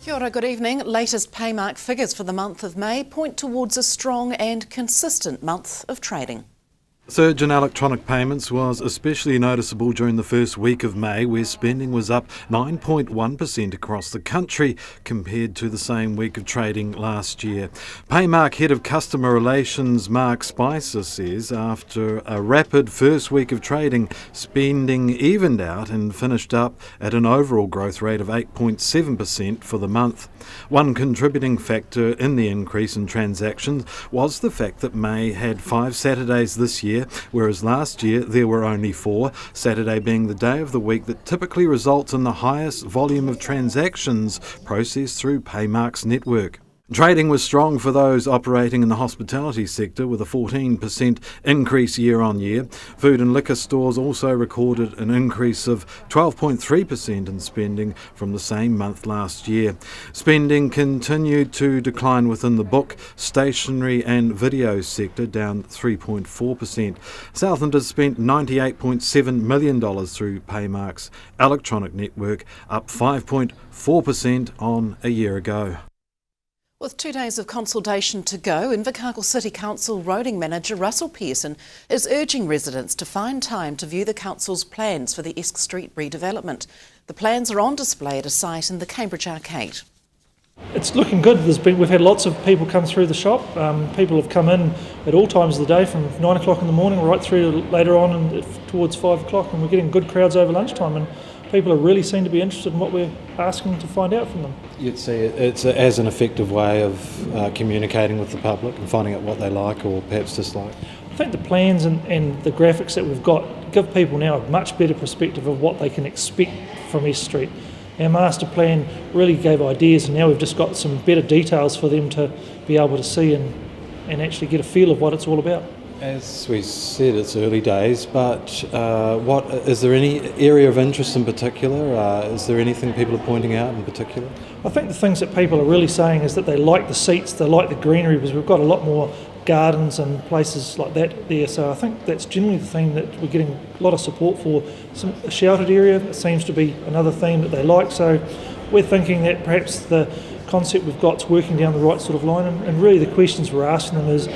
Kia ora, good evening. Latest Paymark figures for the month of May point towards a strong and consistent month of trading. The surge in electronic payments was especially noticeable during the first week of May, where spending was up 9.1% across the country compared to the same week of trading last year. Paymark Head of Customer Relations Mark Spicer says after a rapid first week of trading, spending evened out and finished up at an overall growth rate of 8.7% for the month. One contributing factor in the increase in transactions was the fact that May had 5 Saturdays this year, whereas last year there were only 4, Saturday being the day of the week that typically results in the highest volume of transactions processed through Paymark's network. Trading was strong for those operating in the hospitality sector, with a 14% increase year on year. Food and liquor stores also recorded an increase of 12.3% in spending from the same month last year. Spending continued to decline within the book, stationery and video sector, down 3.4%. Southland has spent $98.7 million through Paymark's electronic network, up 5.4% on a year ago. With 2 days of consultation to go, Invercargill City Council Roading Manager Russell Pearson is urging residents to find time to view the Council's plans for the Esk Street redevelopment. The plans are on display at a site in the Cambridge Arcade. It's looking good. We've had lots of people come through the shop. People have come in at all times of the day, from 9 o'clock in the morning right through to later on and towards 5 o'clock, and we're getting good crowds over lunchtime, and people are really seem to be interested in what we're asking to find out from them. You'd see it's as an effective way of communicating with the public and finding out what they like or perhaps dislike. I think the plans and the graphics that we've got give people now a much better perspective of what they can expect from Esk Street. Our master plan really gave ideas, and now we've just got some better details for them to be able to see and actually get a feel of what it's all about. As we said, it's early days, but what is there any area of interest in particular? Is there anything people are pointing out in particular? I think the things that people are really saying is that they like the seats, they like the greenery, because we've got a lot more gardens and places like that there. So I think that's generally the theme that we're getting a lot of support for. A sheltered area seems to be another theme that they like. So we're thinking that perhaps the concept we've got is working down the right sort of line, and really the questions we're asking them is,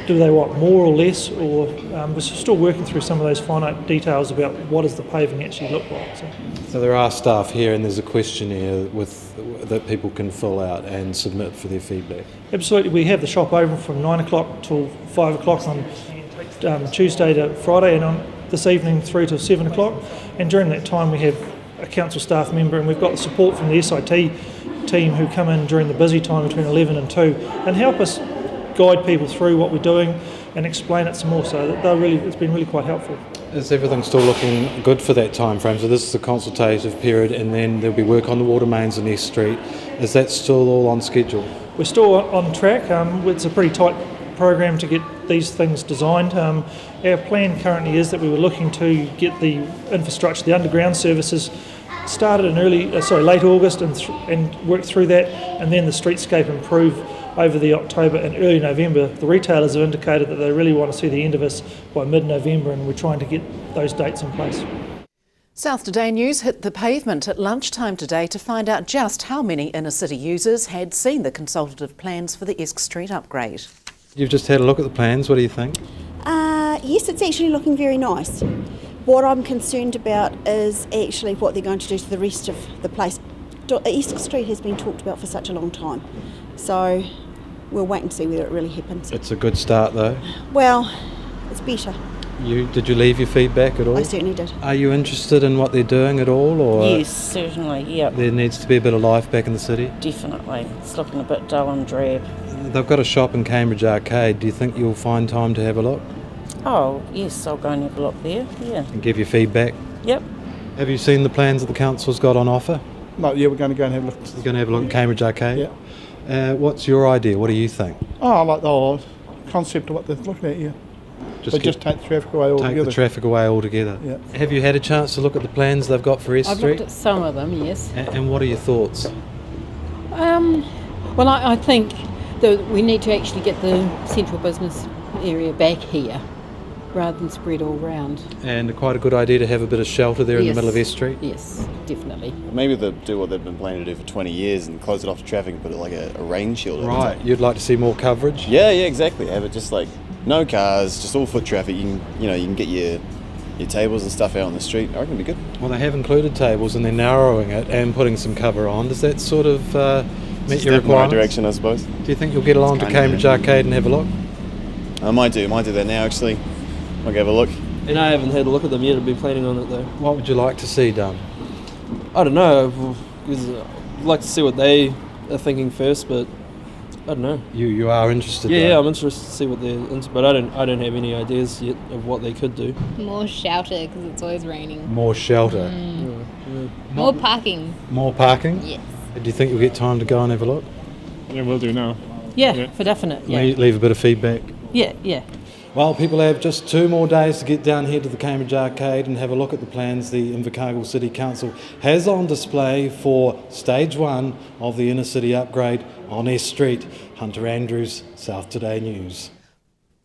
do they want more or less, or we're still working through some of those finite details about what does the paving actually look like. So there are staff here, and there's a questionnaire that people can fill out and submit for their feedback. Absolutely, we have the shop open from 9 o'clock till 5 o'clock on Tuesday to Friday, and on this evening through to 7 o'clock. And during that time we have a council staff member, and we've got the support from the SIT team who come in during the busy time between 11 and 2 and help us guide people through what we're doing and explain it some more. So it's been really quite helpful. Is everything still looking good for that time frame? So this is the consultative period, and then there'll be work on the water mains in Esk Street. Is that still all on schedule? We're still on track. It's a pretty tight program to get these things designed. Our plan currently is that we were looking to get the infrastructure, the underground services, started in late August and work through that, and then the streetscape improve over the October and early November. The retailers have indicated that they really want to see the end of us by mid-November, and we're trying to get those dates in place. South Today News hit the pavement at lunchtime today to find out just how many inner-city users had seen the consultative plans for the Esk Street upgrade. You've just had a look at the plans. What do you think? Yes, it's actually looking very nice. What I'm concerned about is actually what they're going to do to the rest of the place. Esk Street has been talked about for such a long time, so we'll wait and see whether it really happens. It's a good start though. Well, it's better. Did you leave your feedback at all? I certainly did. Are you interested in what they're doing at all, or? Yes, certainly, yeah. There needs to be a bit of life back in the city? Definitely. It's looking a bit dull and drab. They've got a shop in Cambridge Arcade. Do you think you'll find time to have a look? Oh, yes, I'll go and have a look there, yeah. And give your feedback? Yep. Have you seen the plans that the council's got on offer? No, yeah, we're going to go and have a look. You're going to have a look at Cambridge Arcade? Yeah. What's your idea? What do you think? Oh, I like the whole concept of what they're looking at, yeah. Just take the traffic away altogether. Take the traffic away altogether. Yeah. Have you had a chance to look at the plans they've got for Esk Street? I've looked at some of them, yes. And what are your thoughts? Well, I think that we need to actually get the central business area back here. rather than spread all round. And quite a good idea to have a bit of shelter there in the middle of S Street. Yes, definitely. Maybe they'll do what they've been planning to do for 20 years and close it off to traffic and put it like a rain shield. Right, you'd like to see more coverage? Yeah, exactly. Have it just like no cars, just all foot traffic. You can get your tables and stuff out on the street. I reckon it'd be good. Well, they have included tables and they're narrowing it and putting some cover on. Does that sort of meet your requirements? In the right direction, I suppose. Do you think you'll get along to Cambridge Arcade and have a look? I might do that now actually. I'll go have a look. And I haven't had a look at them yet. I've been planning on it though. What would you like to see done? I don't know. I'd like to see what they are thinking first, but I don't know. You are interested? Yeah, I'm interested to see what they're into, but I don't have any ideas yet of what they could do. More shelter because it's always raining. More shelter. More parking. More parking. Yes. Do you think you'll get time to go and have a look? Yeah, we'll do now. Yeah, for definite. Yeah. Leave a bit of feedback. Yeah. Well, people have just 2 more days to get down here to the Cambridge Arcade and have a look at the plans the Invercargill City Council has on display for Stage 1 of the inner city upgrade on S Street. Hunter Andrews, South Today News.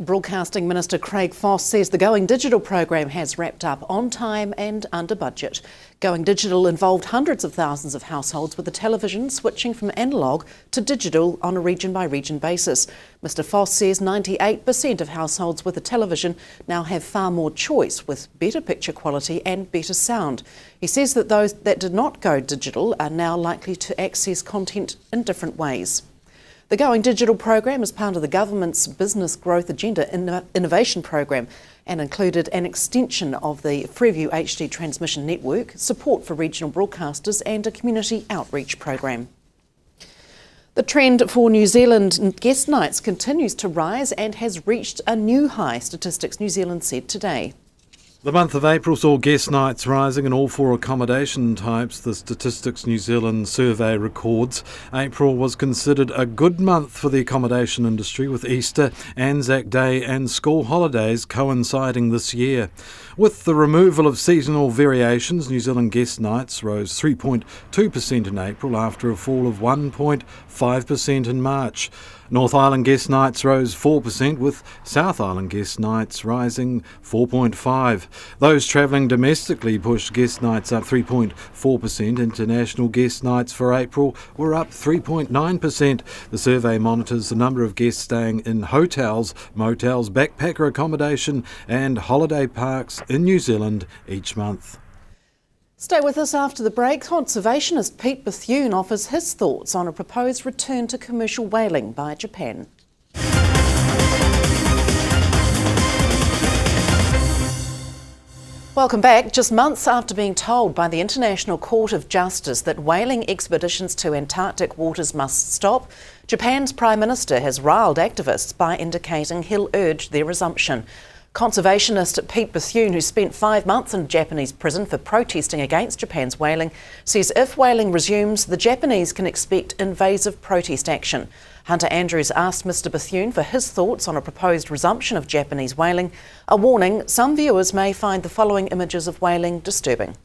Broadcasting Minister Craig Foss says the Going Digital program has wrapped up on time and under budget. Going Digital involved hundreds of thousands of households with the television switching from analogue to digital on a region-by-region basis. Mr Foss says 98% of households with a television now have far more choice with better picture quality and better sound. He says that those that did not go digital are now likely to access content in different ways. The Going Digital program is part of the government's Business Growth Agenda Innovation program and included an extension of the Freeview HD transmission network, support for regional broadcasters and a community outreach program. The trend for New Zealand guest nights continues to rise and has reached a new high, Statistics New Zealand said today. The month of April saw guest nights rising in all 4 accommodation types, the Statistics New Zealand survey records. April was considered a good month for the accommodation industry, with Easter, Anzac Day and school holidays coinciding this year. With the removal of seasonal variations, New Zealand guest nights rose 3.2% in April after a fall of 1.5% in March. North Island guest nights rose 4%, with South Island guest nights rising 4.5%. Those travelling domestically pushed guest nights up 3.4%. International guest nights for April were up 3.9%. The survey monitors the number of guests staying in hotels, motels, backpacker accommodation and holiday parks in New Zealand each month. Stay with us after the break. Conservationist Pete Bethune offers his thoughts on a proposed return to commercial whaling by Japan. Welcome back. Just months after being told by the International Court of Justice that whaling expeditions to Antarctic waters must stop, Japan's Prime Minister has riled activists by indicating he'll urge their resumption. Conservationist Pete Bethune, who spent 5 months in Japanese prison for protesting against Japan's whaling, says if whaling resumes, the Japanese can expect invasive protest action. Hunter Andrews asked Mr Bethune for his thoughts on a proposed resumption of Japanese whaling, a warning some viewers may find the following images of whaling disturbing.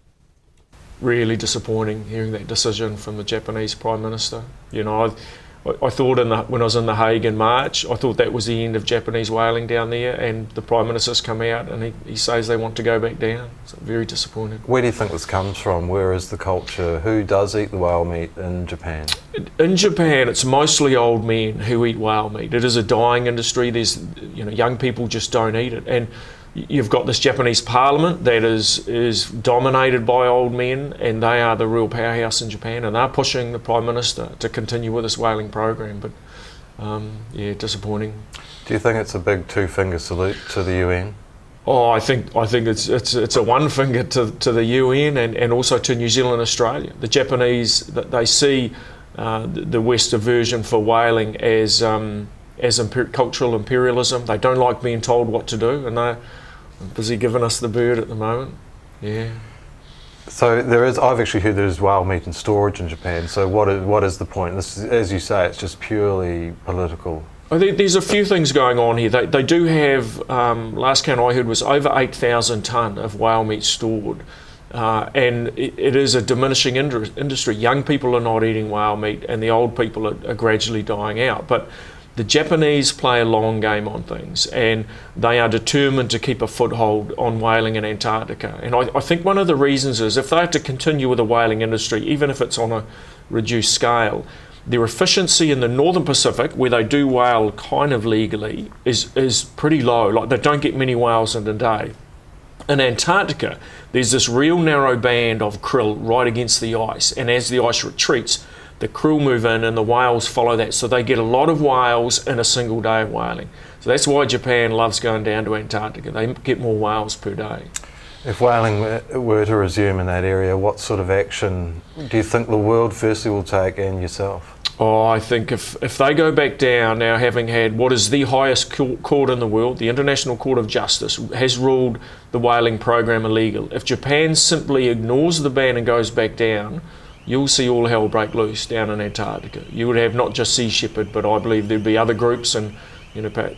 Really disappointing hearing that decision from the Japanese Prime Minister. I thought when I was in The Hague in March, I thought that was the end of Japanese whaling down there, and the Prime Minister's come out and he says they want to go back down. So very disappointed. Where do you think this comes from? Where is the culture? Who does eat the whale meat in Japan? In Japan, it's mostly old men who eat whale meat. It is a dying industry. There's, young people just don't eat it. And you've got this Japanese parliament that is dominated by old men, and they are the real powerhouse in Japan, and they're pushing the Prime Minister to continue with this whaling program. But disappointing. Do you think it's a big 2-finger salute to the UN? Oh, I think it's a 1 finger to the UN and also to New Zealand and Australia. The Japanese, they see the Western version for whaling as cultural imperialism. They don't like being told what to do, and they're busy giving us the bird at the moment. Yeah. So I've actually heard there's whale meat in storage in Japan. So what is the point? This is, as you say, it's just purely political. There's a few things going on here. They do have, last count I heard was over 8,000 tonne of whale meat stored. And it is a diminishing industry. Young people are not eating whale meat, and the old people are gradually dying out. But The Japanese play a long game on things, and they are determined to keep a foothold on whaling in Antarctica. And I think one of the reasons is if they have to continue with the whaling industry, even if it's on a reduced scale, their efficiency in the Northern Pacific, where they do whale kind of legally, is pretty low. Like, they don't get many whales in a day. In Antarctica, there's this real narrow band of krill right against the ice, and as the ice retreats, the krill move in and the whales follow that, so they get a lot of whales in a single day of whaling. So that's why Japan loves going down to Antarctica. They get more whales per day. If whaling were to resume in that area, what sort of action do you think the world firstly will take, and yourself? Oh, I think if they go back down now, having had what is the highest court in the world, the International Court of Justice, has ruled the whaling program illegal. If Japan simply ignores the ban and goes back down, you'll see all hell break loose down in Antarctica. You would have not just Sea Shepherd, but I believe there'd be other groups, and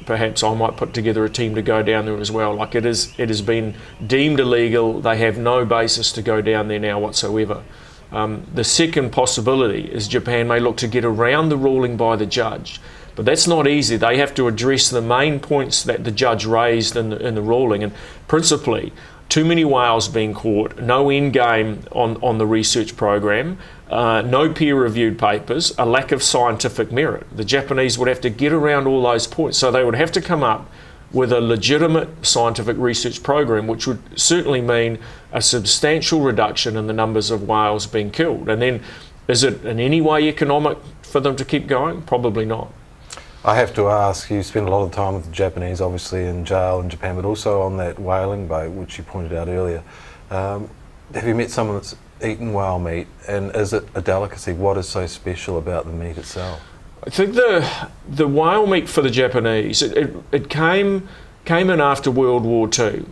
perhaps I might put together a team to go down there as well. Like, it has been deemed illegal. They have no basis to go down there now whatsoever. The second possibility is Japan may look to get around the ruling by the judge, but that's not easy. They have to address the main points that the judge raised in the ruling, and principally too many whales being caught, no end game on the research program, no peer-reviewed papers, a lack of scientific merit. The Japanese would have to get around all those points, so they would have to come up with a legitimate scientific research program, which would certainly mean a substantial reduction in the numbers of whales being killed. And then, is it in any way economic for them to keep going? Probably not. I have to ask, you spend a lot of time with the Japanese, obviously in jail in Japan, but also on that whaling boat, which you pointed out earlier. Have you met someone that's eaten whale meat, and is it a delicacy? What is so special about the meat itself? I think the whale meat for the Japanese, it came in after World War II.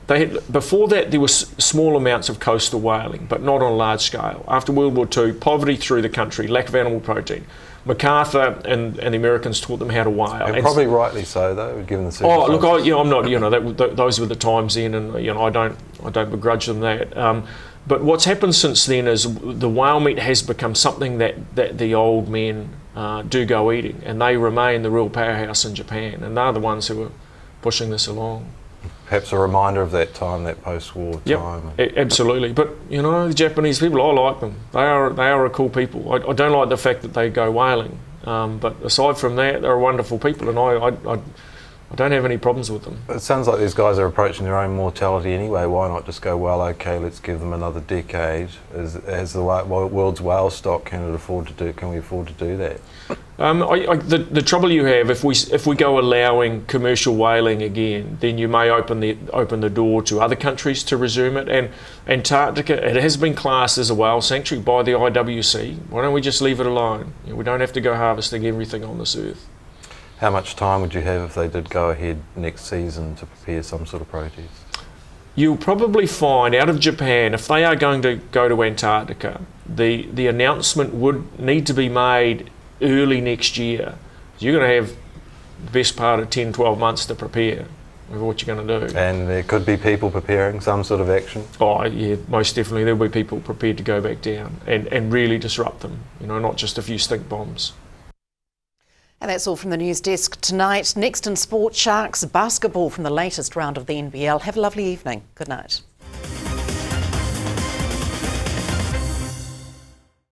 Before that, there were small amounts of coastal whaling, but not on a large scale. After World War II, poverty through the country, lack of animal protein. MacArthur and the Americans taught them how to whale. And probably rightly so, though, given the circumstances. Oh, look, I'm not. Those were the times then, and I don't begrudge them that. But what's happened since then is the whale meat has become something that the old men do go eating, and they remain the real powerhouse in Japan, and they're the ones who are pushing this along. Perhaps a reminder of that time, that post-war time. Absolutely. But the Japanese people, I like them. They are a cool people. I don't like the fact that they go whaling, but aside from that, they're wonderful people, and I don't have any problems with them. It sounds like these guys are approaching their own mortality anyway. Why not just go, well, okay, let's give them another decade. As the world's whale stock, can we afford to do that? The trouble you have, if we go allowing commercial whaling again, then you may open the door to other countries to resume it. And Antarctica, it has been classed as a whale sanctuary by the IWC. Why don't we just leave it alone? We don't have to go harvesting everything on this earth. How much time would you have if they did go ahead next season to prepare some sort of protest? You'll probably find out of Japan, if they are going to go to Antarctica, the announcement would need to be made early next year. So you're going to have the best part of 10, 12 months to prepare with what you're going to do. And there could be people preparing some sort of action? Oh yeah, most definitely. There'll be people prepared to go back down and really disrupt them, not just a few stink bombs. And that's all from the news desk tonight. Next in sport, Sharks basketball from the latest round of the NBL. Have a lovely evening. Good night.